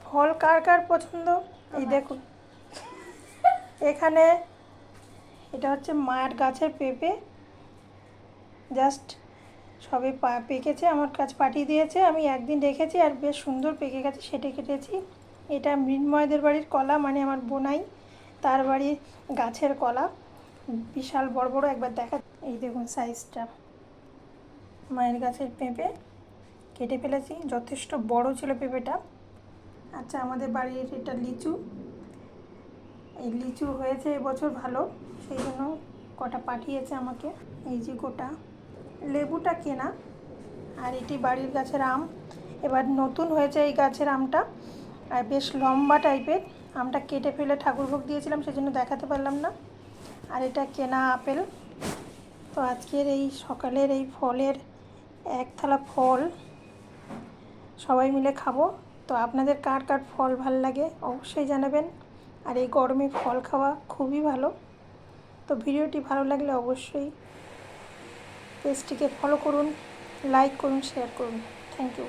ফল কার কার পছন্দ? এই দেখুন এখানে এটা হচ্ছে মায়ের গাছের পেঁপে, জাস্ট সবে পেকেছে, আমার কাছে পাঠিয়ে দিয়েছে, আমি একদিন রেখেছি আর বেশ সুন্দর পেকে গেছে, সেটা কেটেছি। এটা মৃন্ময়দের বাড়ির কলা, মানে আমার বোনাই তার বাড়ির গাছের কলা, বিশাল বড় বড়, একবার দেখা। এই দেখুন সাইজটা, মায়ের গাছের পেঁপে কেটে ফেলেছি, যথেষ্ট বড় ছিল পেঁপেটা। আচ্ছা, আমাদের বাড়ির এটা লিচু, এই লিচু হয়েছে এবছর ভালো, সেই জন্য কটা পাঠিয়েছে আমাকে। এই যে গোটা, লেবুটা কেনা, আর এটি বাড়ির গাছের আম। এবার নতুন হয়েছে এই গাছের আমটা, আর বেশ লম্বা টাইপের। আমটা কেটে ফেলে ঠাকুরভোগ দিয়েছিলাম, সেজন্য দেখাতে পারলাম না। আর এটা কেনা আপেল। তো আজকের এই সকালের এই ফলের এক থালা ফল সবাই মিলে খাবো। তো আপনাদের কার কার ফল ভাল লাগে অবশ্যই জানাবেন। আর এই গরমে ফল খাওয়া খুবই ভালো। তো ভিডিওটি ভালো লাগলে অবশ্যই পেজটিকে ফলো করুন, লাইক করুন, শেয়ার করুন। Thank you.